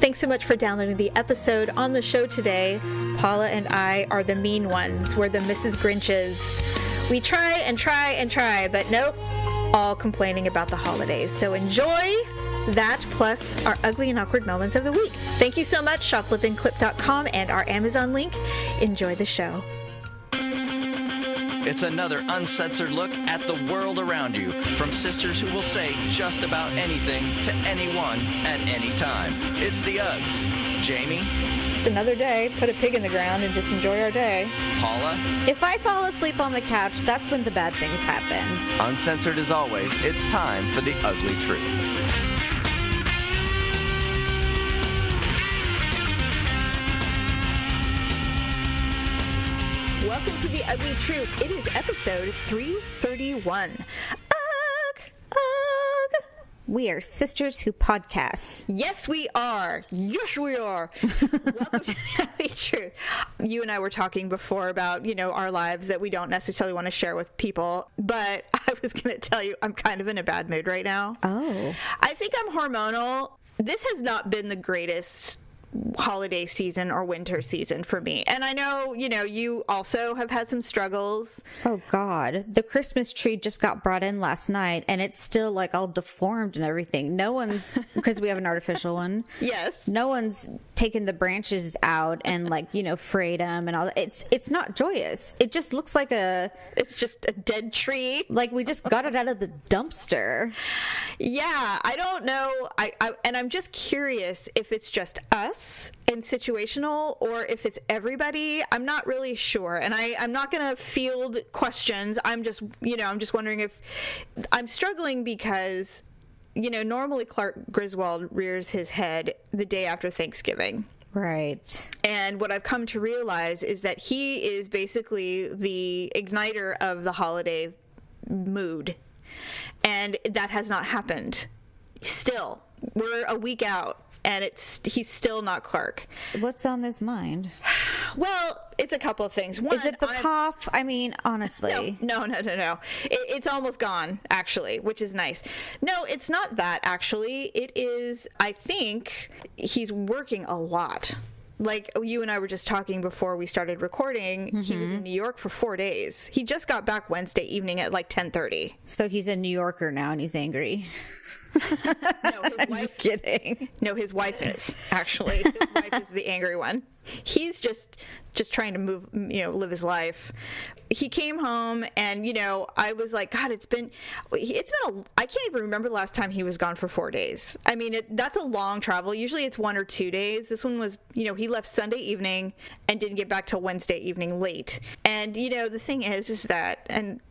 Thanks so much for downloading the episode. On the show today, Paula and I are the mean ones. We're the Mrs. Grinches. We try and try and try, but nope, all complaining about the holidays. So enjoy that, plus our ugly and awkward moments of the week. Thank you so much, shopliftingclip.com and our Amazon link. Enjoy the show. It's another uncensored look at the world around you, from sisters who will say just about anything to anyone at any time. It's the Uggs. Jamie? Just another day. Put a pig in the ground and just enjoy our day. Paula? If I fall asleep on the couch, that's when the bad things happen. Uncensored as always, it's time for the ugly truth. Welcome to The Ugly Truth. It is episode 331. Ugh! Ugh! We are sisters who podcast. Yes, we are. Yes, we are. Welcome to The Ugly Truth. You and I were talking before about, our lives that we don't necessarily want to share with people, but I was going to tell you I'm kind of in a bad mood right now. Oh. I think I'm hormonal. This has not been the greatest holiday season or winter season for me. And I know, you also have had some struggles. Oh God. The Christmas tree just got brought in last night and it's still like all deformed and everything. No one's, because we have an artificial one. Yes. No one's taken the branches out and frayed them and all that. It's not joyous. It just looks like it's just a dead tree. Like we just got it out of the dumpster. Yeah. I don't know. And I'm just curious if it's just us and situational or if it's everybody. I'm not really sure, and I'm not gonna field questions. I'm just wondering if I'm struggling because normally Clark Griswold rears his head the day after Thanksgiving, right? And what I've come to realize is that he is basically the igniter of the holiday mood, and that has not happened. Still, we're a week out and he's still not Clark. What's on his mind? Well, it's a couple of things. One, is it the cough? I mean, honestly. No. It's almost gone, actually, which is nice. No, it's not that, actually. It is, I think, he's working a lot. Like you and I were just talking before we started recording, He was in New York for 4 days. He just got back Wednesday evening at like 10:30. So he's a New Yorker now and he's angry. No, his wife. Just kidding. No, his wife is, actually. His wife is the angry one. He's just trying to move, live his life. He came home and, I was like, God, I can't even remember the last time he was gone for 4 days. I mean, that's a long travel. Usually it's 1 or 2 days. This one was, he left Sunday evening and didn't get back till Wednesday evening late. And, the thing is that, and,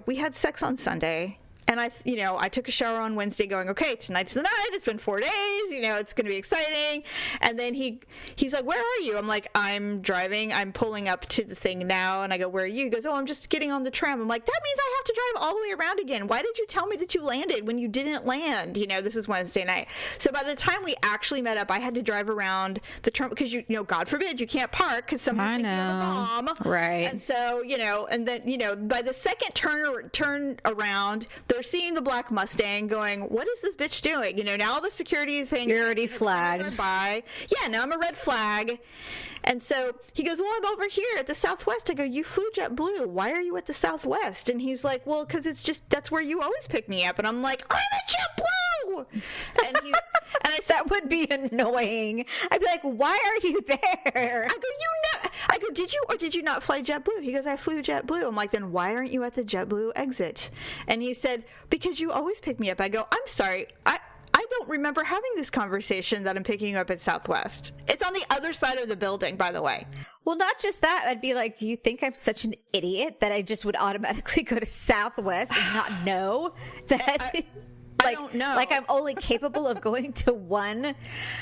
we had sex on Sunday. And I took a shower on Wednesday going, okay, tonight's the night. It's been 4 days. It's going to be exciting. And then he's like, where are you? I'm like, I'm driving. I'm pulling up to the thing now. And I go, where are you? He goes, oh, I'm just getting on the tram. I'm like, that means I have to drive all the way around again. Why did you tell me that you landed when you didn't land? This is Wednesday night. So by the time we actually met up, I had to drive around the terminal because, God forbid, you can't park because somebody thinks you have a bomb. Right. And so, and then, by the second turn around, they're seeing the black Mustang going, what is this bitch doing? Now the security is paying. You're already flagged. Yeah, now I'm a red flag. And so he goes, well, I'm over here at the Southwest. I go, you flew JetBlue. Why are you at the Southwest? And he's like, well, because that's where you always pick me up. And I'm like, I'm at JetBlue. And I said, that would be annoying. I'd be like, why are you there? I go, did you or did you not fly JetBlue? He goes, I flew JetBlue. I'm like, then why aren't you at the JetBlue exit? And he said, because you always pick me up. I go, I'm sorry. I don't remember having this conversation that I'm picking you up at Southwest. It's on the other side of the building, by the way. Well, not just that. I'd be like, do you think I'm such an idiot that I just would automatically go to Southwest and not know that? I don't know. Like I'm only capable of going to one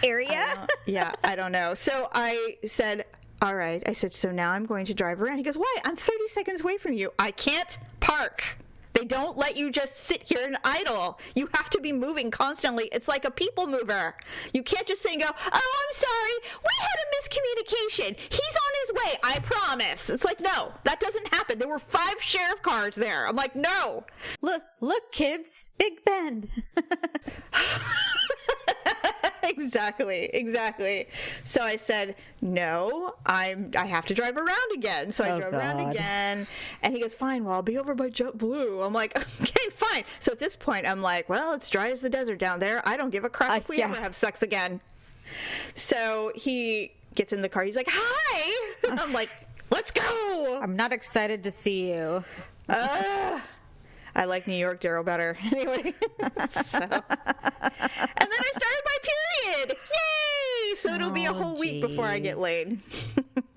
area? Yeah, I don't know. So I said, all right. I said, so now I'm going to drive around. He goes, why? I'm 30 seconds away from you. I can't park. They don't let you just sit here and idle. You have to be moving constantly. It's like a people mover. You can't just say and go, oh, I'm sorry. We had a miscommunication. He's on his way. I promise. It's like, no, that doesn't happen. There were 5 sheriff cars there. I'm like, no. Look, kids, Big Ben. Exactly. So I said, no, I have to drive around again. So I drove around again, and he goes, fine, well, I'll be over by JetBlue. I'm like, okay, fine. So at this point, I'm like, well, it's dry as the desert down there. I don't give a crap if we ever have sex again. So he gets in the car. He's like, hi. I'm like, let's go. I'm not excited to see you. I like New York, Daryl, better. Anyway, so. And then I started my period. Yay! So it'll be a whole week before I get laid.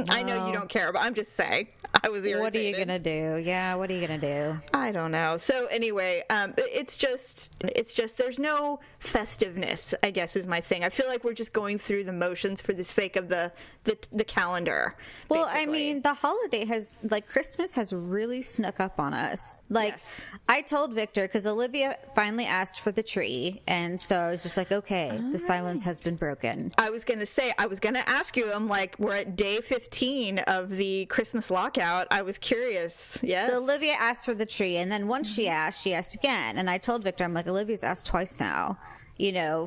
I know you don't care, but I'm just saying. I was irritated. What are you going to do? Yeah, what are you going to do? I don't know. So anyway, it's just there's no festiveness, I guess, is my thing. I feel like we're just going through the motions for the sake of the calendar. Well, basically. I mean, the holiday Christmas has really snuck up on us. Like, yes. I told Victor, because Olivia finally asked for the tree, and so I was just like, okay, the silence has been broken. I was going to ask you, I'm like, we're at day 15 of the Christmas lockout. I was curious. Yes. So Olivia asked for the tree, and then once she asked again. And I told Victor, I'm like, Olivia's asked twice now,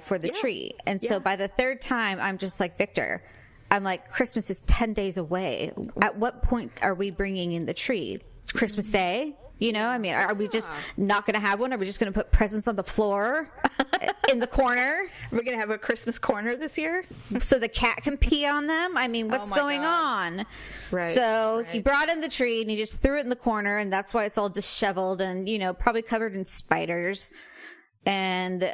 for the tree. And so by the third time, I'm just like, Victor, I'm like, Christmas is 10 days away. At what point are we bringing in the tree? Christmas Day? I mean, are we just not going to have one? Are we just going to put presents on the floor in the corner? We're going to have a Christmas corner this year? So the cat can pee on them? I mean, what's going on? Right. So he brought in the tree and he just threw it in the corner, and that's why it's all disheveled and, probably covered in spiders. And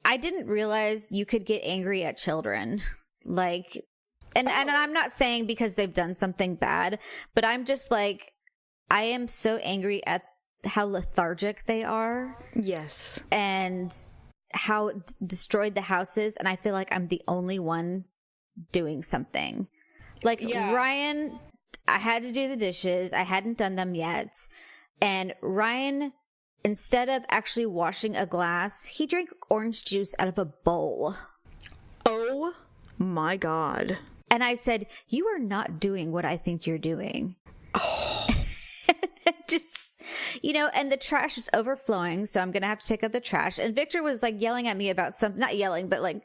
I didn't realize you could get angry at children. Like, and I'm not saying because they've done something bad, but I'm just like, I am so angry at how lethargic they are. Yes. And how destroyed the house is. And I feel like I'm the only one doing something. Like Ryan, I had to do the dishes. I hadn't done them yet. And Ryan, instead of actually washing a glass, he drank orange juice out of a bowl. Oh my God. And I said, you are not doing what I think you're doing. Oh. Just, and the trash is overflowing, so I'm gonna have to take out the trash. And Victor was like yelling at me about something, not yelling, but like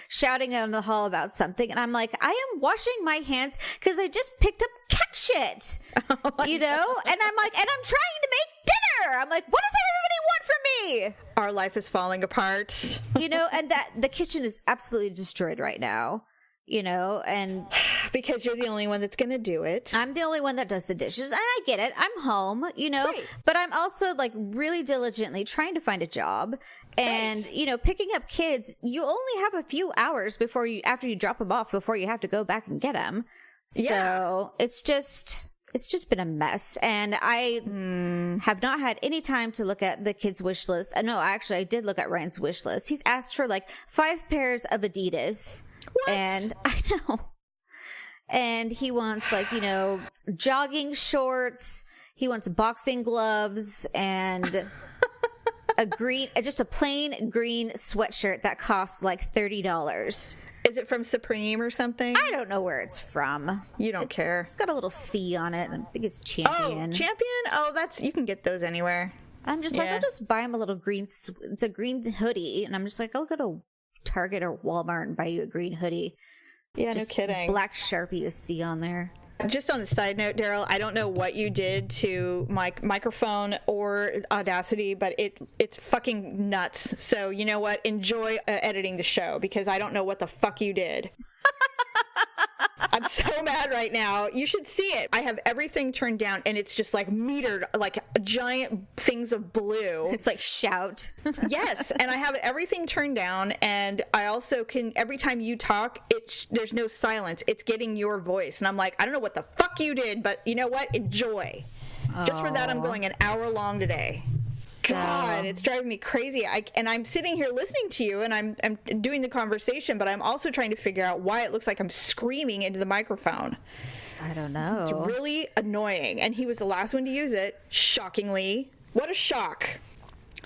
shouting out in the hall about something. And I'm like, I am washing my hands because I just picked up cat shit, And I'm like, and I'm trying to make dinner. I'm like, what does everybody want from me? Our life is falling apart. And that the kitchen is absolutely destroyed right now. And because you're the only one that's going to do it. I'm the only one that does the dishes, and I get it. I'm home, right. But I'm also like really diligently trying to find a job, and picking up kids. You only have a few hours after you drop them off before you have to go back and get them. Yeah. So it's just been a mess, and I have not had any time to look at the kids' wish list. No, actually, I did look at Ryan's wish list. He's asked for like 5 pairs of Adidas. What? And I know. And he wants like, jogging shorts. He wants boxing gloves and just a plain green sweatshirt that costs like $30. Is it from Supreme or something? I don't know where it's from. You don't care. It's got a little C on it. I think it's Champion. Oh, Champion? Oh, you can get those anywhere. I'm just like, I'll just buy him a little green, it's a green hoodie. And I'm just like, I'll go to Target or Walmart and buy you a green hoodie. Yeah, just no kidding. Black Sharpie to see on there. Just on a side note, Daryl, I don't know what you did to my microphone or Audacity, but it's fucking nuts. So you know what? Enjoy editing the show, because I don't know what the fuck you did. I'm so mad right now. You should see it. I have everything turned down, and it's just like metered, like giant things of blue. It's like shout. Yes, and I have everything turned down, and I also can, every time you talk, there's no silence. It's getting your voice, and I'm like, I don't know what the fuck you did, but you know what? Enjoy. Just for that, I'm going an hour long today. God, it's driving me crazy. I'm sitting here listening to you, and I'm doing the conversation, but I'm also trying to figure out why it looks like I'm screaming into the microphone. I don't know. It's really annoying. And he was the last one to use it, shockingly. What a shock.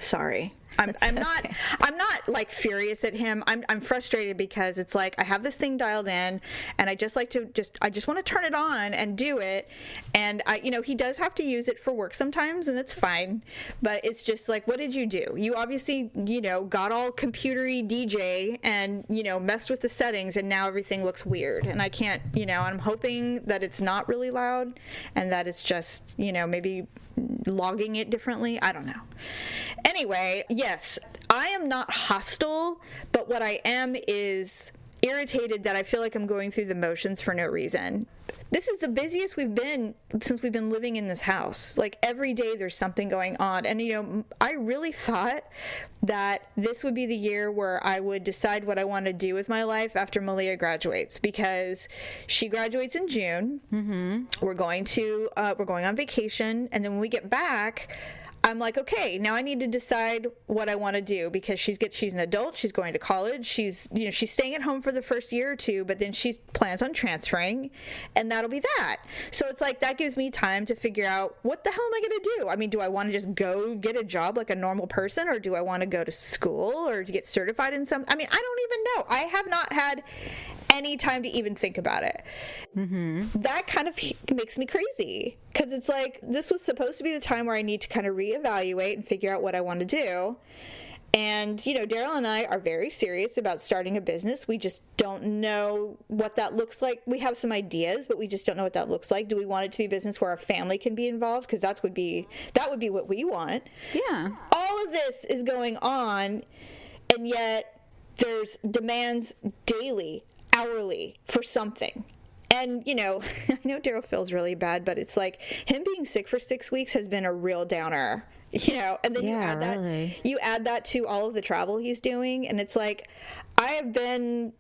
Sorry. I'm not like furious at him. I'm frustrated because it's like I have this thing dialed in, and I just want to turn it on and do it. And he does have to use it for work sometimes, and it's fine. But it's just like, what did you do? You obviously, got all computery DJ and messed with the settings, and now everything looks weird. And I can't, I'm hoping that it's not really loud, and that it's just, maybe logging it differently. I don't know. Anyway, yes, I am not hostile, but what I am is irritated that I feel like I'm going through the motions for no reason. This is the busiest we've been since we've been living in this house. Like every day there's something going on. And, I really thought that this would be the year where I would decide what I want to do with my life after Malia graduates, because she graduates in June. Mm-hmm. We're going on vacation. And then when we get back, I'm like, okay, now I need to decide what I want to do, because she's an adult, she's going to college, she's staying at home for the first year or two, but then she plans on transferring, and that'll be that. So it's like, that gives me time to figure out, what the hell am I going to do? I mean, do I want to just go get a job like a normal person, or do I want to go to school or to get certified in some? I mean, I don't even know. I have not had any time to even think about it. Mm-hmm. That kind of makes me crazy, because it's like, this was supposed to be the time where I need to kind of reevaluate and figure out what I want to do. And, Daryl and I are very serious about starting a business. We just don't know what that looks like. We have some ideas, but we just don't know what that looks like. Do we want it to be a business where our family can be involved? Because that would be what we want. Yeah. All of this is going on, and yet there's demands daily, hourly for something. And, I know Daryl feels really bad, but it's like, him being sick for 6 weeks has been a real downer, and then you add that to all of the travel he's doing. And it's like, I have been,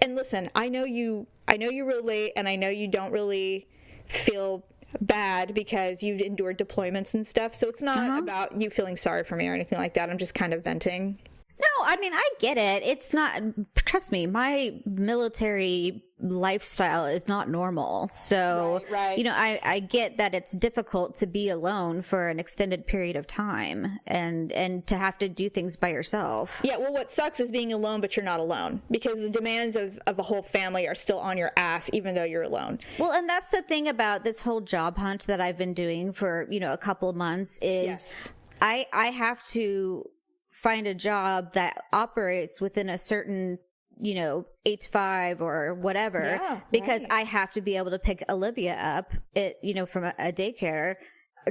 and listen, I know you relate, and I know you don't really feel bad because you've endured deployments and stuff. So it's not about you feeling sorry for me or anything like that. I'm just kind of venting. No, I mean, I get it. It's not, trust me, my military lifestyle is not normal. So, right. I get that it's difficult to be alone for an extended period of time and to have to do things by yourself. Yeah, well, what sucks is being alone, but you're not alone, because the demands of a whole family are still on your ass, even though you're alone. Well, and that's the thing about this whole job hunt that I've been doing for, a couple of months is yes. I have to find a job that operates within a certain 8 to 5 or whatever, because I have to be able to pick Olivia up from a daycare,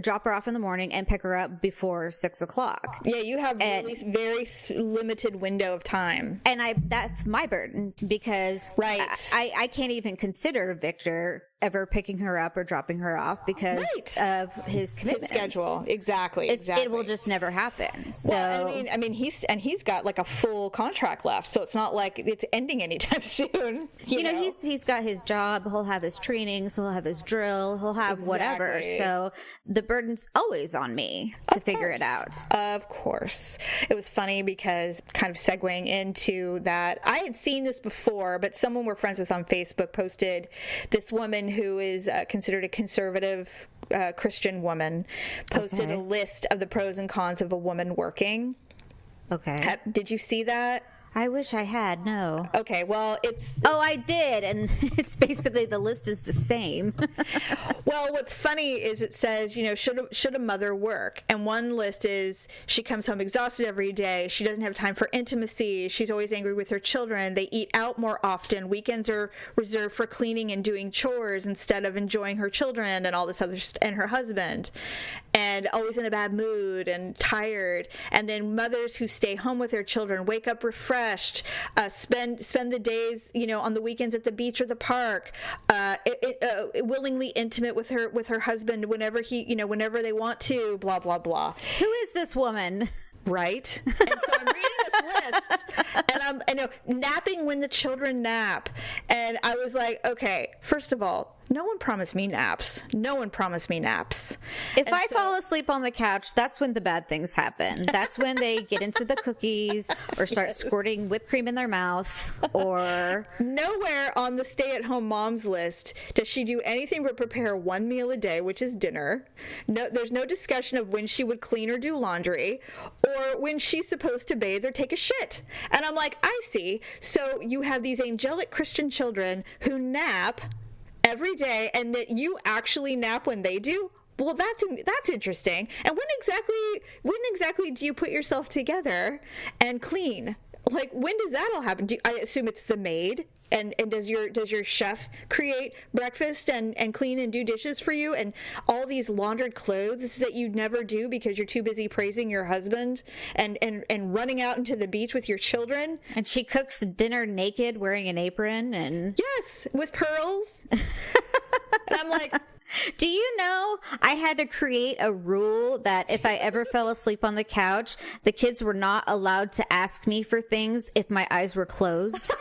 drop her off in the morning, and pick her up before 6 o'clock. Yeah, you have really very limited window of time, and that's my burden, because I can't even consider Victor ever picking her up or dropping her off because of his commitments. His schedule. Exactly. It will just never happen. So well, I mean he's got like a full contract left, so it's not like it's ending anytime soon. You know? He's got his job, he'll have his trainings, he'll have his drill, he'll have whatever. So the burden's always on me to figure it out. Of course. It was funny because, kind of segueing into that, I had seen this before, but someone we're friends with on Facebook posted this woman who is considered a conservative Christian woman, posted a list of the pros and cons of a woman working. Okay. Did you see that? I wish I had. No. Okay, well, it's... Oh, I did, and it's basically the list is the same. Well, what's funny is it says, should a mother work? And one list is she comes home exhausted every day. She doesn't have time for intimacy. She's always angry with her children. They eat out more often. Weekends are reserved for cleaning and doing chores instead of enjoying her children and all this other and her husband. And always in a bad mood and tired. And then mothers who stay home with their children wake up refreshed. Spend the days, on the weekends at the beach or the park, willingly intimate with her husband whenever whenever they want to, blah blah blah. Who is this woman? Right? And so I'm reading this list, and napping when the children nap, and I was like, okay, first of all, No one promised me naps. No one promised me naps. If I fall asleep on the couch, that's when the bad things happen. That's when they get into the cookies or start squirting whipped cream in their mouth, or... Nowhere on the stay-at-home mom's list does she do anything but prepare one meal a day, which is dinner. No, there's no discussion of when she would clean or do laundry, or when she's supposed to bathe or take a shit. And I'm like, I see. So you have these angelic Christian children who nap every day, and that you actually nap when they do. Well, that's interesting. And when exactly do you put yourself together and clean? Like, when does that all happen? I assume it's the maid. And does your chef create breakfast and clean and do dishes for you, and all these laundered clothes that you never do because you're too busy praising your husband and running out into the beach with your children? And she cooks dinner naked, wearing an apron, and... Yes, with pearls. And I'm like... Do you know I had to create a rule that if I ever fell asleep on the couch, the kids were not allowed to ask me for things if my eyes were closed?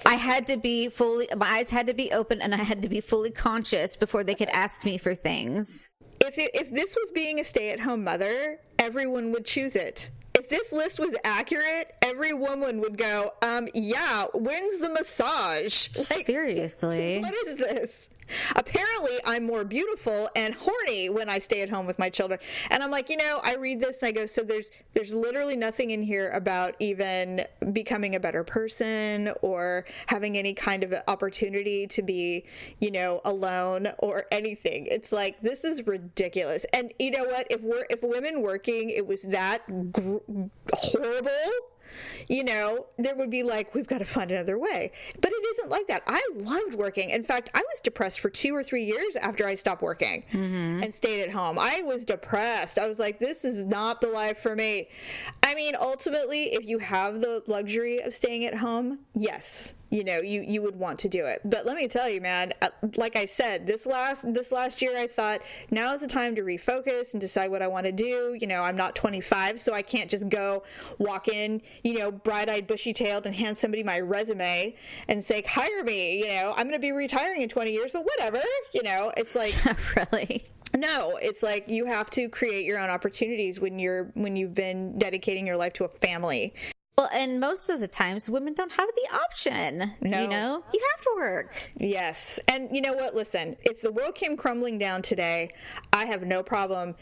My eyes had to be open, and I had to be fully conscious before they could ask me for things. If this was being a stay-at-home mother, everyone would choose it. If this list was accurate, every woman would go, yeah, when's the massage? Like, seriously. What is this? Apparently, I'm more beautiful and horny when I stay at home with my children. And I'm like, I read this and I go, so there's literally nothing in here about even becoming a better person or having any kind of opportunity to be, alone or anything. It's like, this is ridiculous. And you know what? If women working, it was that horrible, there would be like, we've got to find another way. But it isn't like that. I loved working. In fact, I was depressed for 2 or 3 years after I stopped working and stayed at home. I was depressed. I was like, this is not the life for me. I mean, ultimately, if you have the luxury of staying at home, yes, you would want to do it. But let me tell you, man, like I said, this last year, I thought now is the time to refocus and decide what I want to do. I'm not 25, so I can't just go walk in, bright-eyed, bushy-tailed and hand somebody my resume and say, hire me. I'm going to be retiring in 20 years, but whatever. It's like, really? No, it's like you have to create your own opportunities when you've been dedicating your life to a family. Well, and most of the times women don't have the option. No. You have to work. Yes. And you know what? Listen, if the world came crumbling down today, I have no problem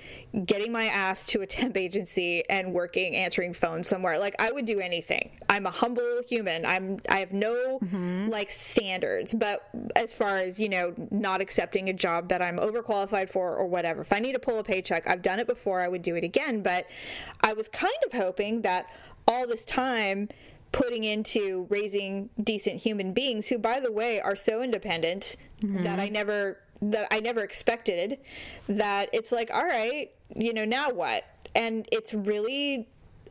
getting my ass to a temp agency and working, answering phones somewhere. Like, I would do anything. I'm a humble human. I have no like standards, but as far as, not accepting a job that I'm overqualified for or whatever, if I need to pull a paycheck, I've done it before, I would do it again. But I was kind of hoping that all this time putting into raising decent human beings who, by the way, are so independent that I never expected, that it's like, all right, now what? And it's really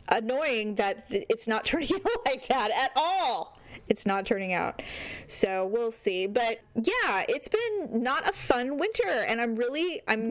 annoying that it's not turning out like that at all. It's not turning out. So we'll see. But yeah, it's been not a fun winter. And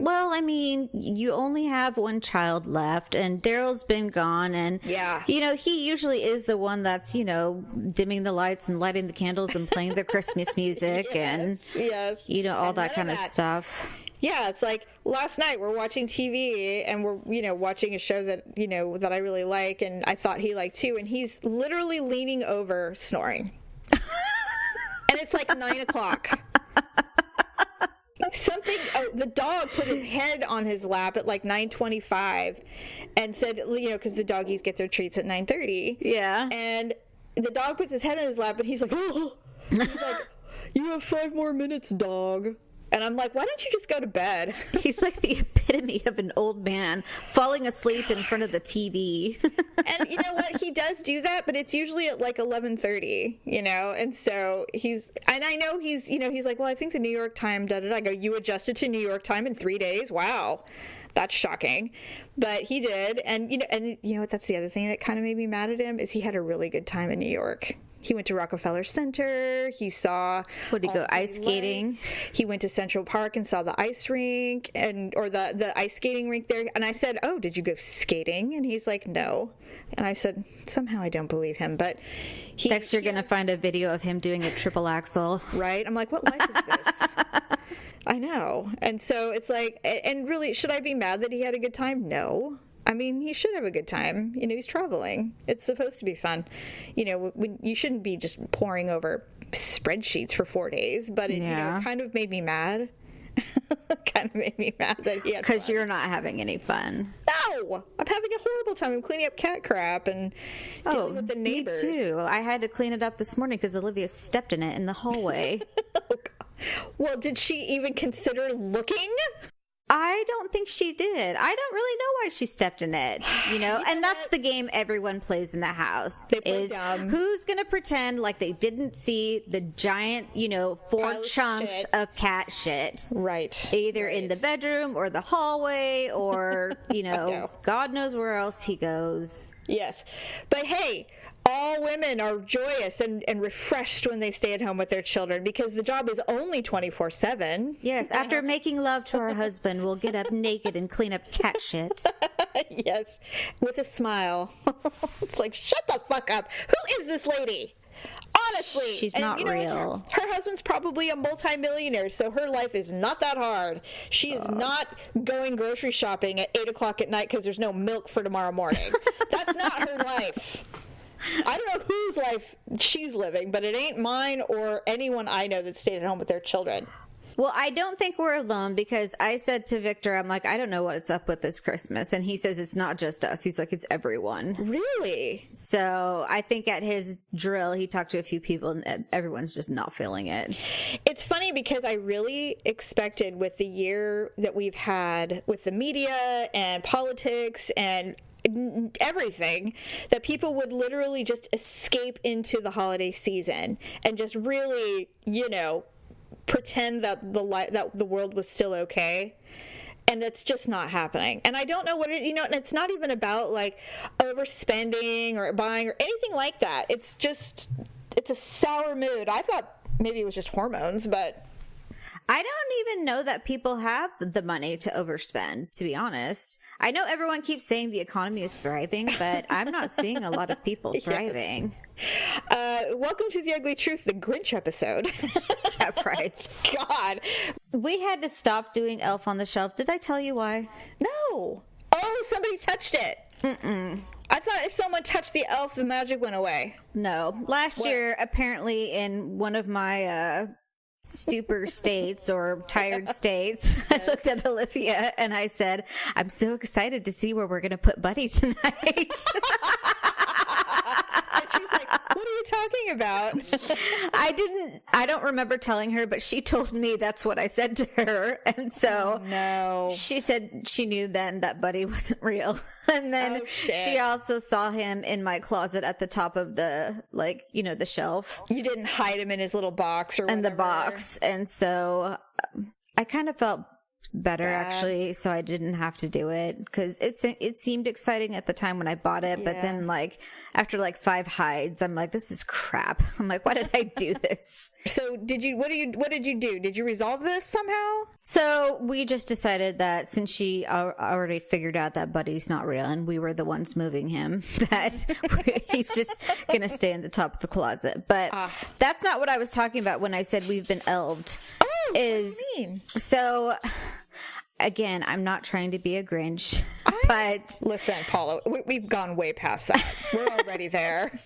well, I mean, you only have one child left, and Daryl's been gone. And, yeah, he usually is the one that's, dimming the lights and lighting the candles and playing the Christmas music yes. All that kind of stuff. Yeah, it's like last night we're watching TV and we're, watching a show that, that I really like and I thought he liked too. And he's literally leaning over snoring. And it's like 9:00. The dog put his head on his lap at like 9:25 and said, because the doggies get their treats at 9:30. Yeah. And the dog puts his head on his lap and he's like, oh, he's like, you have 5 more minutes, dog. And I'm like, why don't you just go to bed? He's like the epitome of an old man falling asleep in front of the TV. And you know what? He does do that, but it's usually at like 11:30, And so I know he's like, well, I think the New York time, I go, you adjusted to New York time in 3 days? Wow. That's shocking. But he did. And you know what? That's the other thing that kind of made me mad at him is he had a really good time in New York. He went to Rockefeller Center. He saw. Would he go ice skating? Lights. He went to Central Park and saw the ice rink or the ice skating rink there. And I said, "Oh, did you go skating?" And he's like, "No." And I said, somehow I don't believe him, but next you're gonna find a video of him doing a triple axel. Right? I'm like, what life is this? I know. And so it's like, and really, should I be mad that he had a good time? No. I mean, he should have a good time. You know, he's traveling. It's supposed to be fun. You know, you shouldn't be just poring over spreadsheets for 4 days, but it, you know, kind of made me mad. Kind of made me mad that he had because you're not having any fun. No, I'm having a horrible time. I'm cleaning up cat crap and dealing with the neighbors. Me too. I had to clean it up this morning because Olivia stepped in it in the hallway. Oh, God. Well, did she even consider looking? I don't think she did. I don't really know why she stepped in it, you know? And that's the game everyone plays in the house. They play dumb. Who's going to pretend like they didn't see the giant, you know, 4 chunks of cat shit. Right. Either in the bedroom or the hallway or, you know, God knows where else he goes. Yes. But hey, all women are joyous and refreshed when they stay at home with their children because the job is only 24/7. Yes, after making love to our husband, we'll get up naked and clean up cat shit. Yes, with a smile. It's like, shut the fuck up. Who is this lady? Honestly. She's not real. Her husband's probably a multimillionaire, so her life is not that hard. She is not going grocery shopping at 8 o'clock at night because there's no milk for tomorrow morning. That's not her life. I don't know whose life she's living, but it ain't mine or anyone I know that stayed at home with their children. Well, I don't think we're alone because I said to Victor, I'm like, I don't know what's up with this Christmas. And he says it's not just us. He's like, it's everyone. Really? So I think at his drill, he talked to a few people and everyone's just not feeling it. It's funny because I really expected with the year that we've had with the media and politics and everything that people would literally just escape into the holiday season and just really, you know, pretend that the world was still okay. And it's just not happening. And I don't know what it, you know, and it's not even about like overspending or buying or anything like that. It's just, it's a sour mood. I thought maybe it was just hormones, but I don't even know that people have the money to overspend, to be honest. I know everyone keeps saying the economy is thriving, but I'm not seeing a lot of people thriving. Welcome to the Ugly Truth, the Grinch episode. Yeah, right. God. We had to stop doing Elf on the Shelf. Did I tell you why? No. Oh, somebody touched it. Mm-mm. I thought if someone touched the elf, the magic went away. No. Last year, apparently in one of my stupor states or tired states, I looked at Olivia and I said, I'm so excited to see where we're going to put Buddy tonight. And she's like, what are you talking about? I don't remember telling her, but she told me that's what I said to her. And so no, she said she knew then that Buddy wasn't real. And then she also saw him in my closet at the top of the, like, you know, the shelf. You didn't hide him in his little box or whatever. In the box. And so I kind of felt better actually, so I didn't have to do it because it seemed exciting at the time when I bought it, but then like after like 5 hides, I'm like, this is crap. I'm like, why did I do this? So what did you do? Did you resolve this somehow? So we just decided that since she already figured out that Buddy's not real and we were the ones moving him, that he's just gonna stay in the top of the closet. But that's not what I was talking about when I said we've been elved. What do you mean? So again, I'm not trying to be a Grinch, but listen, Paula, we've gone way past that. We're already there.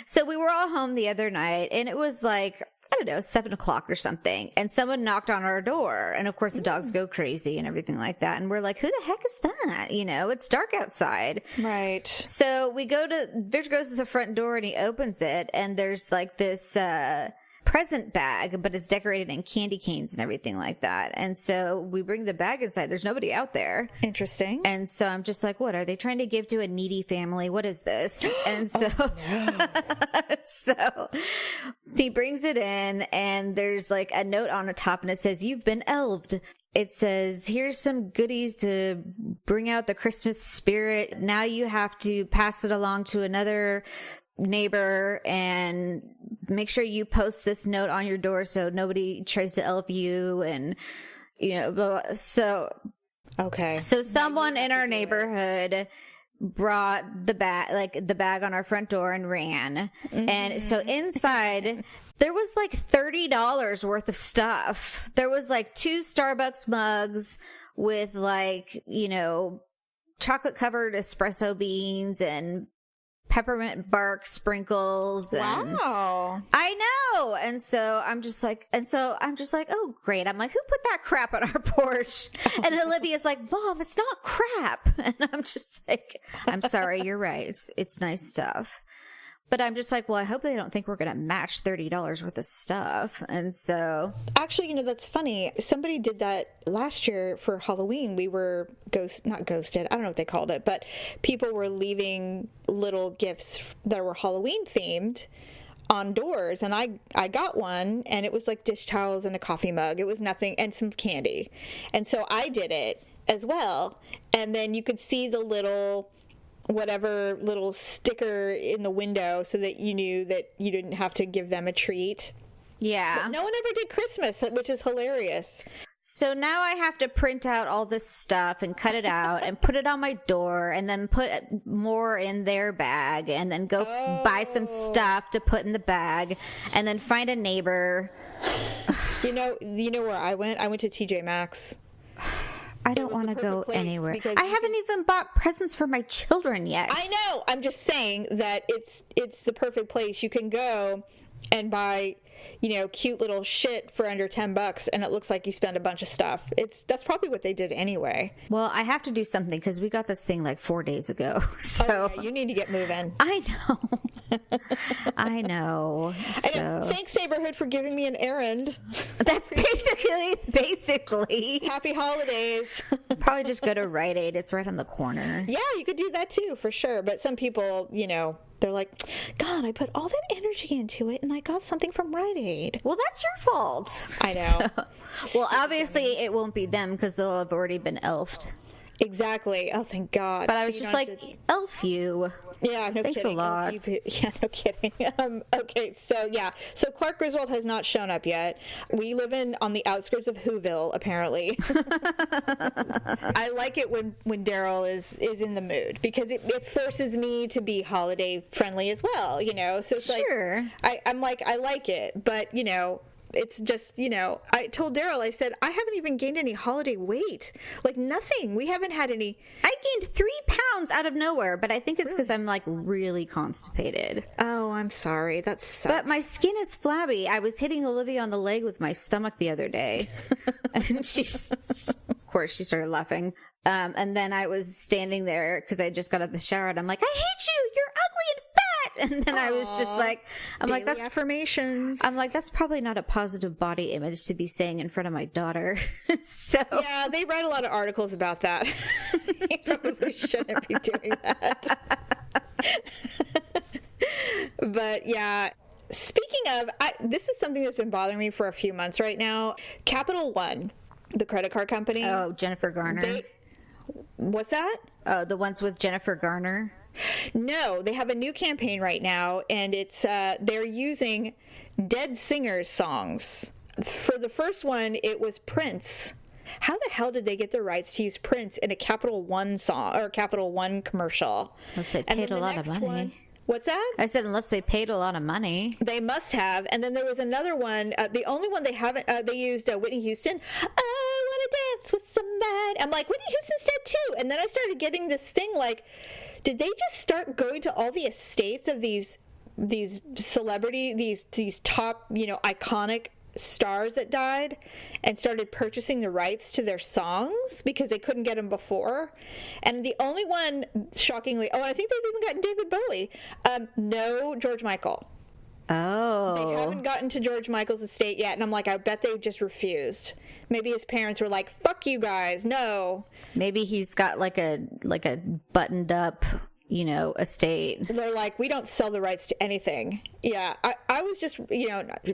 So we were all home the other night and it was like, I don't know, 7 o'clock or something. And someone knocked on our door. And of course the dogs go crazy and everything like that. And we're like, who the heck is that? You know, it's dark outside. Right. So Victor goes to the front door and he opens it and there's like this, present bag, but it's decorated in candy canes and everything like that. And so we bring the bag inside. There's nobody out there. Interesting. And so I'm just like, what are they trying to give to a needy family? What is this? And so, so he brings it in and there's like a note on the top and it says, you've been elved. It says, here's some goodies to bring out the Christmas spirit. Now you have to pass it along to another neighbor and make sure you post this note on your door so nobody tries to elf you, and blah, blah. So someone in our neighborhood brought the bag on our front door and ran. And so inside there was like $30 worth of stuff. There was like 2 Starbucks mugs with like, chocolate covered espresso beans and peppermint bark sprinkles. Wow. I know. And so I'm just like, oh, great. I'm like, who put that crap on our porch? And Olivia's like, Mom, it's not crap. And I'm just like, I'm sorry, you're right. It's nice stuff. But I'm just like, well, I hope they don't think we're going to match $30 worth of stuff. And so... Actually, that's funny. Somebody did that last year for Halloween. We were not ghosted. I don't know what they called it. But people were leaving little gifts that were Halloween themed on doors. And I got one, and it was like dish towels and a coffee mug. It was nothing, and some candy. And so I did it as well. And then you could see the little sticker in the window so that you knew that you didn't have to give them a treat. Yeah. But no one ever did Christmas, which is hilarious. So now I have to print out all this stuff and cut it out and put it on my door and then put more in their bag and then go buy some stuff to put in the bag and then find a neighbor. You know where I went? I went to TJ Maxx. I don't want to go anywhere. I haven't even bought presents for my children yet. I know. I'm just saying that it's the perfect place. You can go and buy, cute little shit for under $10, and it looks like you spend a bunch of stuff. That's probably what they did anyway. Well, I have to do something because we got this thing like 4 days ago. So you need to get moving. I know. I know. So. Thanks, neighborhood, for giving me an errand. That's basically. Happy holidays. Probably just go to Rite Aid. It's right on the corner. Yeah, you could do that too, for sure. But some people, they're like, God, I put all that energy into it and I got something from Rite Aid. Well, that's your fault. I know. Well, obviously it won't be them because they'll have already been elfed. Exactly. Oh, thank God. But I was just like, elf you. Yeah, no Thanks kidding. a lot. Yeah, no kidding. Okay, so Clark Griswold has not shown up yet. We live on the outskirts of Whoville, apparently. I like it when Daryl is in the mood because it forces me to be holiday friendly as well, So it's sure. I'm like, I like it, but it's just, I told Daryl, I said, I haven't even gained any holiday weight. Like nothing. We haven't had any. I gained 3 pounds out of nowhere, but I think it's because I'm like really constipated. Oh, I'm sorry. That sucks. But my skin is flabby. I was hitting Olivia on the leg with my stomach the other day. And of course, she started laughing. And then I was standing there because I just got out of the shower and I'm like, I hate you. You're ugly and fat. And then I was just like, that's affirmations. I'm like, that's probably not a positive body image to be saying in front of my daughter. So yeah, they write a lot of articles about that. You probably shouldn't be doing that. But yeah, speaking of, this is something that's been bothering me for a few months right now. Capital One, the credit card company. Oh, Jennifer Garner. What's that? Oh, the ones with Jennifer Garner. No, they have a new campaign right now, and it's they're using dead singers' songs. For the first one, it was Prince. How the hell did they get the rights to use Prince in a Capital One song or Capital One commercial? Unless they paid a lot of money. What's that? I said unless they paid a lot of money. They must have. And then there was another one. The only one they haven't, they used Whitney Houston. I want to dance with somebody. I'm like, Whitney Houston's dead too. And then I started getting this thing like, did they just start going to all the estates of these celebrity, these top, iconic stars that died and started purchasing the rights to their songs because they couldn't get them before? And the only one, shockingly, I think they've even gotten David Bowie. No, George Michael. Oh. They haven't gotten to George Michael's estate yet, and I'm like, I bet they just refused. Maybe his parents were like, fuck you guys, no. Maybe he's got like a buttoned up, estate. They're like, we don't sell the rights to anything. Yeah, I was just,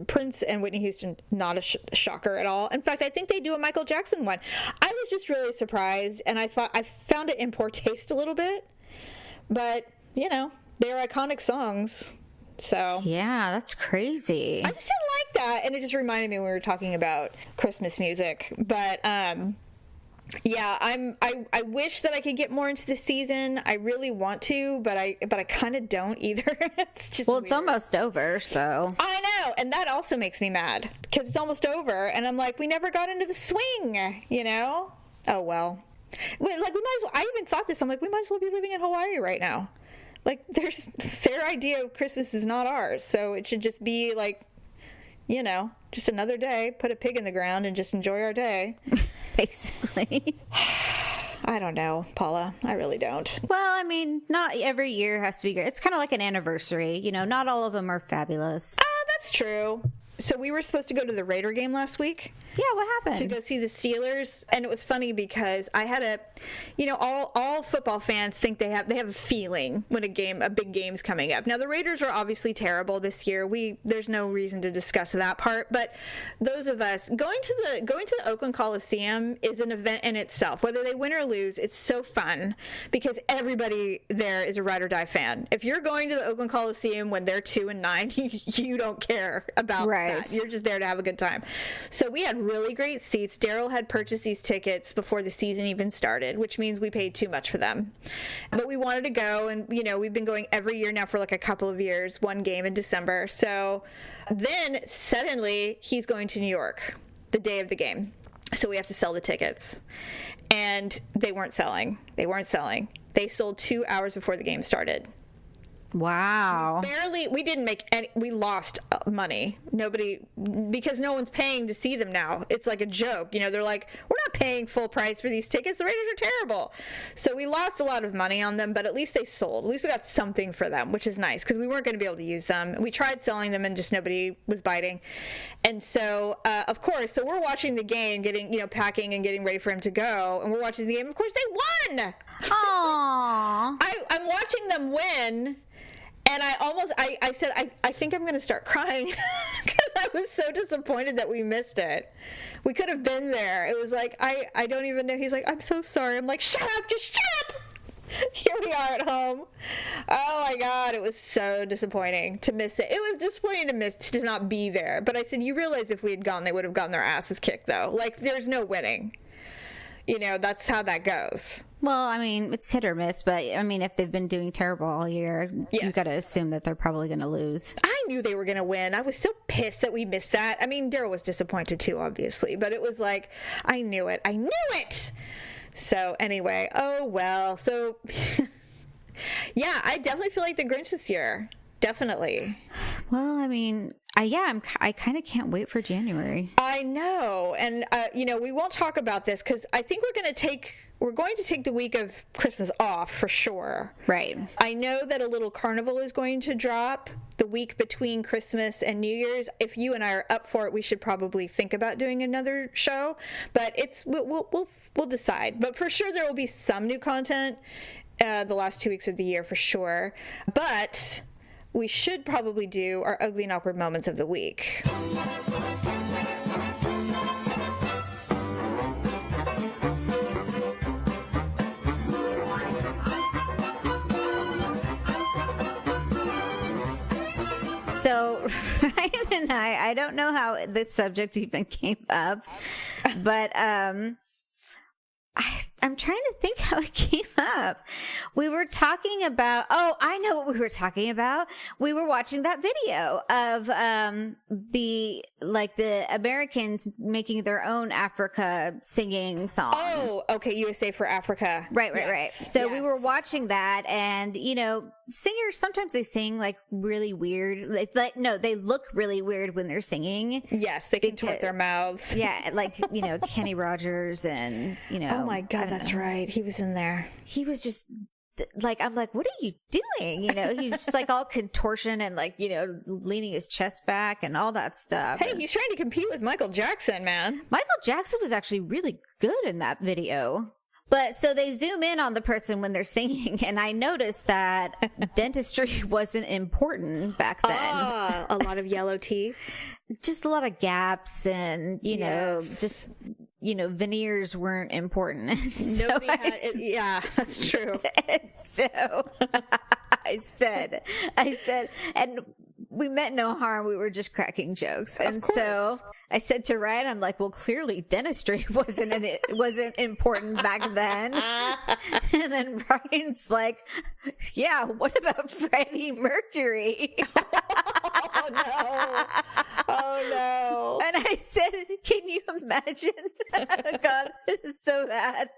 Prince and Whitney Houston, not a shocker at all. In fact, I think they do a Michael Jackson one. I was just really surprised, and I found it in poor taste a little bit. But, They're iconic songs. So Yeah, that's crazy. I just didn't like that, and it just reminded me when we were talking about Christmas music. But yeah, I wish that I could get more into the season. I really want to, but I kind of don't either. It's just Well, it's weird. almost over, so. I know, and that also makes me mad because it's almost over, and I'm like, we never got into the swing, you know? Oh well. Like, we might as well. I even thought this. I'm like, we might as well be living in Hawaii right now. Like, their idea of Christmas is not ours, so it should just be like, you know, just another day. Put a pig in the ground and just enjoy our day. Basically. I don't know, Paula. I really don't. Well, I mean, not every year has to be great. It's kind of like an anniversary. You know, not all of them are fabulous. That's true. So we were supposed to go to the Raider game last week. Yeah, what happened? To go see the Steelers, and it was funny because I had all football fans think they have a feeling when a big game's coming up. Now the Raiders are obviously terrible this year. There's no reason to discuss that part, but those of us going to the Oakland Coliseum is an event in itself. Whether they win or lose, it's so fun because everybody there is a ride or die fan. If you're going to the Oakland Coliseum when they're 2-9, you don't care about that. You're just there to have a good time. So we had really great seats. Daryl had purchased these tickets before the season even started, which means we paid too much for them. But we wanted to go, and we've been going every year now for like a couple of years, one game in December. So then suddenly he's going to New York the day of the game. So we have to sell the tickets. And they weren't selling. They sold 2 hours before the game started. Wow. We didn't make any, we lost money. Because no one's paying to see them now. It's like a joke. They're like, we're not paying full price for these tickets. The Raiders are terrible. So we lost a lot of money on them, but at least they sold. At least we got something for them, which is nice because we weren't going to be able to use them. We tried selling them and just nobody was biting. And so, of course, so we're watching the game, packing and getting ready for him to go. And we're watching the game. Of course, they won. Aww. I'm watching them win. And I said, I think I'm going to start crying because I was so disappointed that we missed it. We could have been there. It was like, I don't even know. He's like, I'm so sorry. I'm like, shut up, just shut up. Here we are at home. Oh my God. It was so disappointing to miss it. It was disappointing to not be there. But I said, you realize if we had gone, they would have gotten their asses kicked though. Like there's no winning. That's how that goes. Well, I mean, it's hit or miss, but I mean, if they've been doing terrible all year, you've got to assume that they're probably going to lose. I knew they were going to win. I was so pissed that we missed that. I mean, Daryl was disappointed too, obviously, but it was like, I knew it. So anyway, oh well. So yeah, I definitely feel like the Grinch this year. Definitely. Well, I mean, I kind of can't wait for January. I know. And, we won't talk about this because I think we're going to take the week of Christmas off for sure. Right. I know that a little carnival is going to drop the week between Christmas and New Year's. If you and I are up for it, we should probably think about doing another show, but we'll decide. But for sure, there will be some new content the last 2 weeks of the year for sure. But we should probably do our ugly and awkward moments of the week. So Ryan and I don't know how the subject even came up, but I'm trying to think how it came up. We were talking about, I know what we were talking about. We were watching that video of the Americans making their own Africa singing song. Oh, okay, USA for Africa. Right. So yes. We were watching that, and singers sometimes they sing like really weird. No, they look really weird when they're singing. Yes, they contort their mouths. Yeah, like Kenny Rogers and Oh my God, that's right. He was in there. He was just like, I'm like, what are you doing? He's just like all contortion and like, leaning his chest back and all that stuff. Hey, he's trying to compete with Michael Jackson, man. Michael Jackson was actually really good in that video. But so they zoom in on the person when they're singing, and I noticed that dentistry wasn't important back then. A lot of yellow teeth. Just a lot of gaps and, Yes. veneers weren't important. Nobody had it. Yeah, that's true. So I said, and we meant no harm. We were just cracking jokes. And so I said to Ryan, I'm like, well, clearly dentistry wasn't important back then. And then Ryan's like, yeah, what about Freddie Mercury? Oh, no. Oh, no. And I said, can you imagine? God, this is so bad.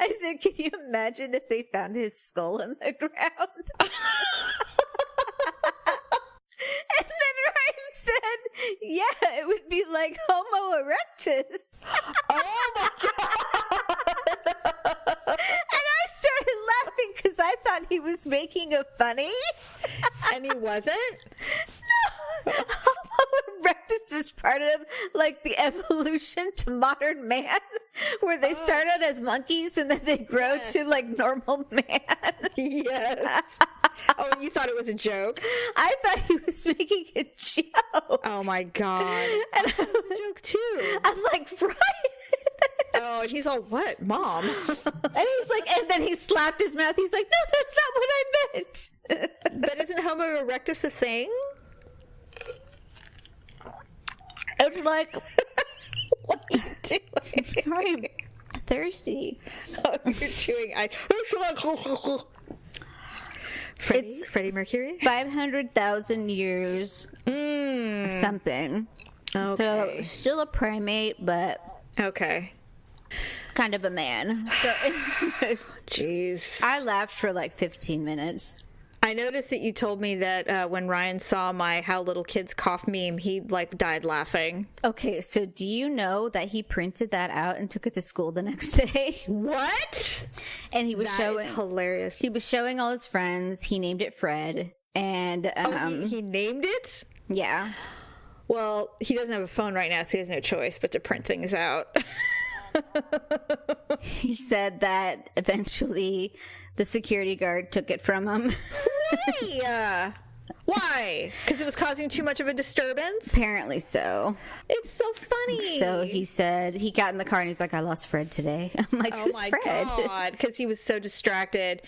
I said, can you imagine if they found his skull in the ground? And then Ryan said, yeah, it would be like Homo erectus. Oh, my God. And I started laughing because I thought he was making a funny. And he wasn't? No. Homo erectus is part of like the evolution to modern man, where they start out as monkeys and then they grow to like normal man. Yes. Oh, and you thought it was a joke? I thought he was making a joke. Oh, my God. And It was a joke, too. I'm like, Brian. Oh, and he's all, what? Mom? And he's like, and then he slapped his mouth. He's like, no, that's not what I meant. But isn't Homo erectus a thing? It's like, What are you doing? I'm thirsty. Oh, you're chewing. Freddie Mercury? 500,000 years something. Okay. So still a primate, but Okay. kind of a man. So Jeez. I laughed for like 15 minutes. I noticed that you told me that when Ryan saw my How Little Kids Cough meme, he like died laughing. Okay, so do you know that he printed that out and took it to school the next day? What? And he was That showing is hilarious. he was showing all his friends. He named it Fred. And He named it? yeah. Well, he doesn't have a phone right now, so he has no choice but to print things out. He said that eventually the security guard took it from him. Hey, why? Because it was causing too much of a disturbance? Apparently so. It's so funny. So he said he got in the car and he's like, I lost Fred today. I'm like, Oh who's my Fred? God, because he was so distracted.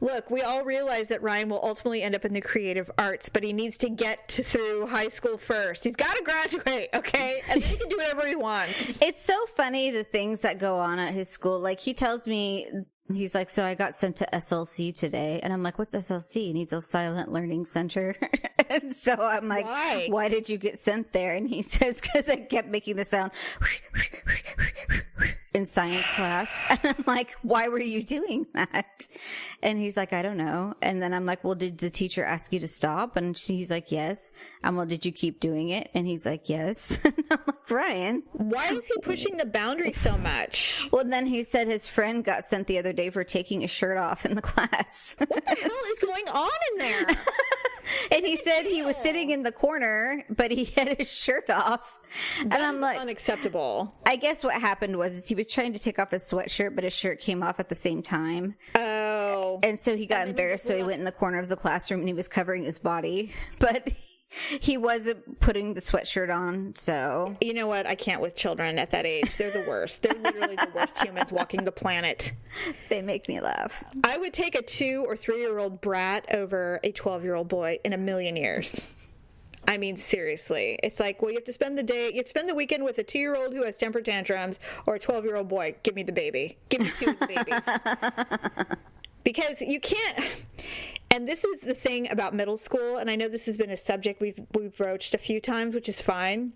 Look, we all realize that Ryan will ultimately end up in the creative arts, but he needs to get through high school first. He's got to graduate, okay? And then he can do whatever he wants. It's so funny the things that go on at his school. Like he tells me, he's like, so I got sent to SLC today. And I'm like, what's SLC? And he's a Silent Learning Center. And so I'm like, why did you get sent there? And he says, because I kept making the sound in science class. And I'm like, why were you doing that? And he's like, I don't know. And then I'm like, well, did the teacher ask you to stop? And he's like, yes. And well, did you keep doing it? And he's like, yes. And I'm like, Ryan. Why is he pushing the boundary so much? Well, then he said his friend got sent the other day for taking his shirt off in the class. What the hell is going on in there? And he said he was sitting in the corner, but he had his shirt off. And I'm like, unacceptable. I guess what happened was he was trying to take off his sweatshirt, but his shirt came off at the same time. Oh. And so he got embarrassed, so he went in the corner of the classroom and he was covering his body. But he wasn't putting the sweatshirt on, so. You know what? I can't with children at that age. They're the worst. They're literally the worst humans walking the planet. They make me laugh. I would take a 2 or 3-year-old brat over a 12-year-old boy in a million years. I mean, seriously. It's like, well, you have to spend the weekend with a 2-year-old who has temper tantrums or a 12-year-old boy. Give me the baby. Give me 2 of the babies. Because you can't, and this is the thing about middle school, and I know this has been a subject we've broached a few times, which is fine.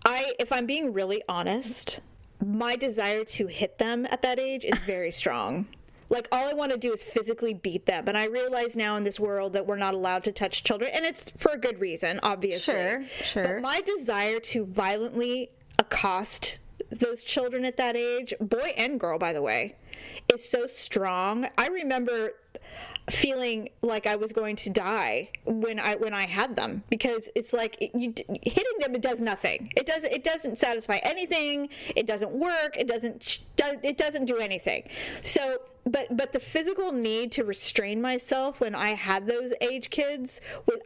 If I'm being really honest, my desire to hit them at that age is very strong. Like, all I want to do is physically beat them. And I realize now in this world that we're not allowed to touch children, and it's for a good reason, obviously. Sure. But my desire to violently accost those children at that age, boy and girl, by the way, is so strong. I remember feeling like I was going to die when I had them, because it's like hitting them, it does nothing. It doesn't satisfy anything. It doesn't work. It doesn't do anything. So, but the physical need to restrain myself when I had those age kids,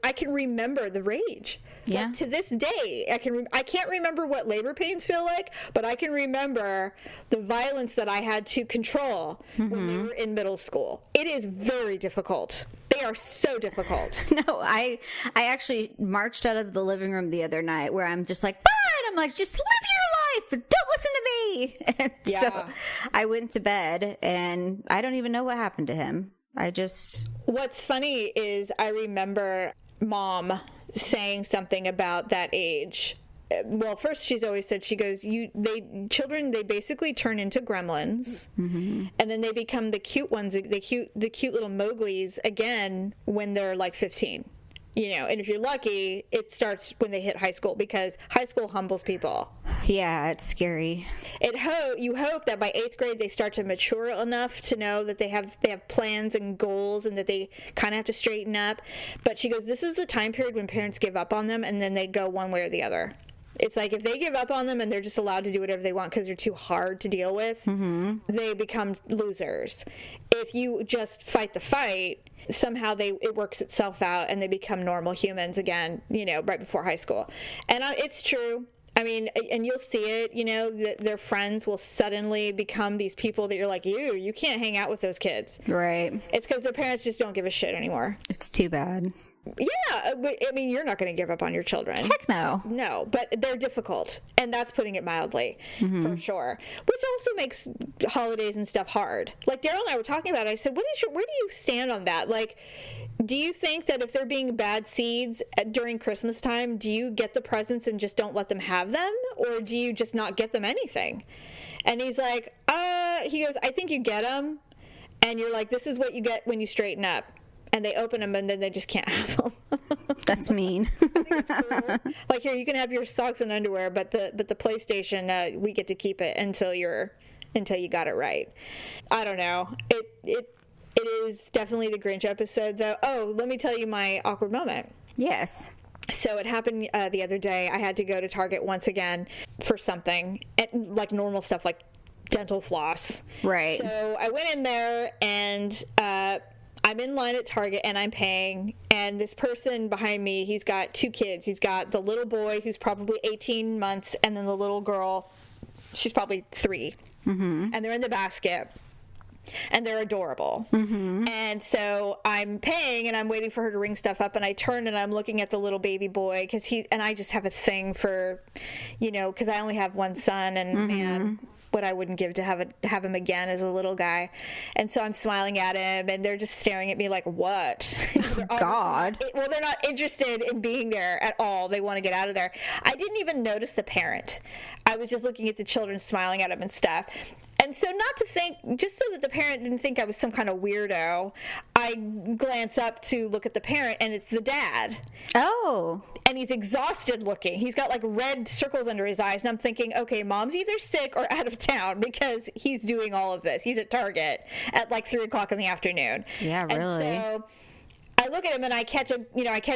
I can remember the rage. Yeah. Like, to this day, I can't remember what labor pains feel like, but I can remember the violence that I had to control when we were in middle school. It is very difficult. They are so difficult. No, I actually marched out of the living room the other night where I'm just like, fine. I'm like, just live your life. Don't listen to me. And so I went to bed and I don't even know what happened to him. What's funny is I remember Mom saying something about that age. Well, first she's always said, she goes, children, they basically turn into gremlins, and then they become the cute ones, the cute little Mowglis again when they're like 15. And if you're lucky, it starts when they hit high school, because high school humbles people. Yeah, it's scary. You hope that by 8th grade they start to mature enough to know that they have plans and goals and that they kind of have to straighten up. But she goes, this is the time period when parents give up on them and then they go one way or the other. It's like if they give up on them and they're just allowed to do whatever they want because they're too hard to deal with, they become losers. If you just fight the fight, somehow it works itself out and they become normal humans again, right before high school. And it's true. I mean, and you'll see it, their friends will suddenly become these people that you're like, you can't hang out with those kids. Right. It's because their parents just don't give a shit anymore. It's too bad. Yeah, I mean, you're not going to give up on your children. Heck no. No, but they're difficult, and that's putting it mildly, for sure. Which also makes holidays and stuff hard. Like Daryl and I were talking about it. I said, where do you stand on that? Like, do you think that if they're being bad seeds during Christmas time, do you get the presents and just don't let them have them? Or do you just not get them anything? And he's like, he goes, I think you get them, and you're like, this is what you get when you straighten up. And they open them and then they just can't have them. That's mean. I think it's cool. Like, here, you can have your socks and underwear, but the PlayStation, we get to keep it until you got it right. I don't know. It is definitely the Grinch episode, though. Oh, let me tell you my awkward moment. Yes. So it happened the other day. I had to go to Target once again for something, like normal stuff, like dental floss. Right. So I went in there and I'm in line at Target and I'm paying, and this person behind me, he's got 2 kids. He's got the little boy who's probably 18 months, and then the little girl, she's probably 3. And they're in the basket, and they're adorable. And so I'm paying and I'm waiting for her to ring stuff up, and I turn and I'm looking at the little baby boy, and I just have a thing for, because I only have one son, and man, what I wouldn't give to have him again as a little guy. And so I'm smiling at him, and they're just staring at me like, what? God. Well, they're not interested in being there at all. They want to get out of there. I didn't even notice the parent. I was just looking at the children, smiling at him and stuff. And so, not to think, just so that the parent didn't think I was some kind of weirdo, I glance up to look at the parent, and it's the dad. Oh. And he's exhausted looking. He's got like red circles under his eyes. And I'm thinking, okay, Mom's either sick or out of town, because he's doing all of this. He's at Target at like 3:00 in the afternoon. Yeah, really. And so I look at him and I catch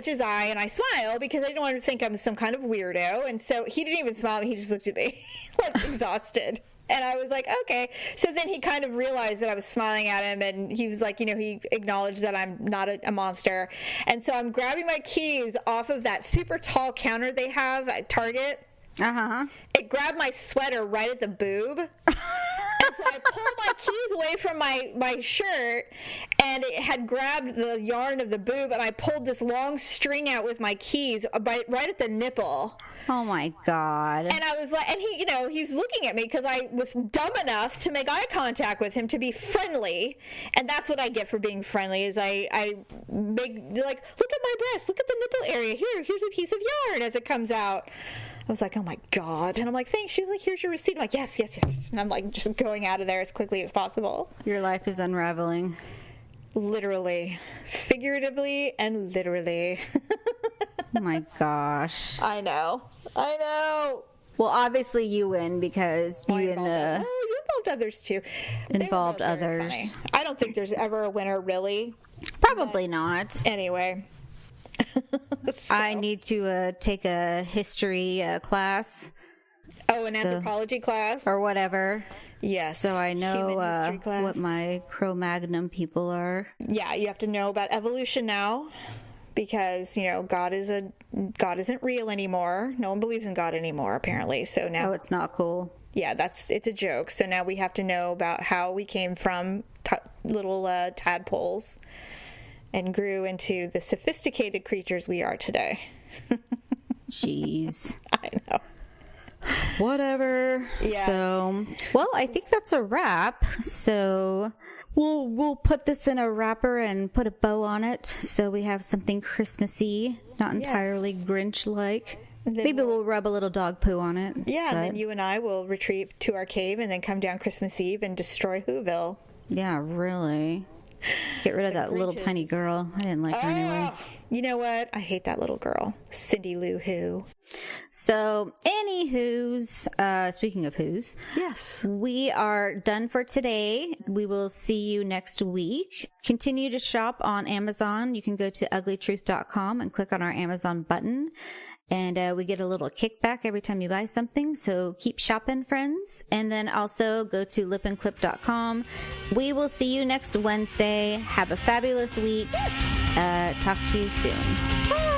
his eye and I smile, because I didn't want him to think I'm some kind of weirdo. And so he didn't even smile at me. He just looked at me like exhausted. And I was like, okay. So then he kind of realized that I was smiling at him, and he was like, he acknowledged that I'm not a monster. And so I'm grabbing my keys off of that super tall counter they have at Target. It grabbed my sweater right at the boob. And so I pulled my keys away from my shirt, and it had grabbed the yarn of the boob, and I pulled this long string out with my keys right at the nipple. Oh my God. And I was like, and he was looking at me because I was dumb enough to make eye contact with him to be friendly. And that's what I get for being friendly, is I make, like, look at my breast, look at the nipple area. Here's a piece of yarn as it comes out. I was like, oh my God. And I'm like, thanks. She's like, here's your receipt. I'm like, yes. And I'm like, just going out of there as quickly as possible. Your life is unraveling. Literally. Figuratively and literally. Oh my gosh. I know. Well, obviously you win, because you you involved others too. involved others. Funny. I don't think there's ever a winner, really. Probably not. Anyway. So. I need to take a history class. Oh, an anthropology class? Or whatever. Yes. So I know Human history class. what my Cro-Magnon people are. Yeah, you have to know about evolution now, because, God isn't real anymore. No one believes in God anymore, apparently. So now... Oh, it's not cool. Yeah, it's a joke. So now we have to know about how we came from little tadpoles. and grew into the sophisticated creatures we are today. Jeez. I know. Whatever. Yeah. So, well, I think that's a wrap. So we'll put this in a wrapper and put a bow on it, so we have something Christmassy, not entirely Yes. Grinch-like. Maybe we'll rub a little dog poo on it. Yeah, and but- then you and I will retreat to our cave and then come down Christmas Eve and destroy Whoville. Yeah, really. Get rid of that little Grinches. tiny girl. I didn't like her anyway. Oh, you know what? I hate that little girl, Cindy Lou Who. So, anywho's, speaking of who's, Yes. we are done for today. We will see you next week. Continue to shop on Amazon. You can go to uglytruth.com and click on our Amazon button. And we get a little kickback every time you buy something. So keep shopping, friends. And then also go to lipandclip.com. We will see you next Wednesday. Have a fabulous week. Talk to you soon. Bye.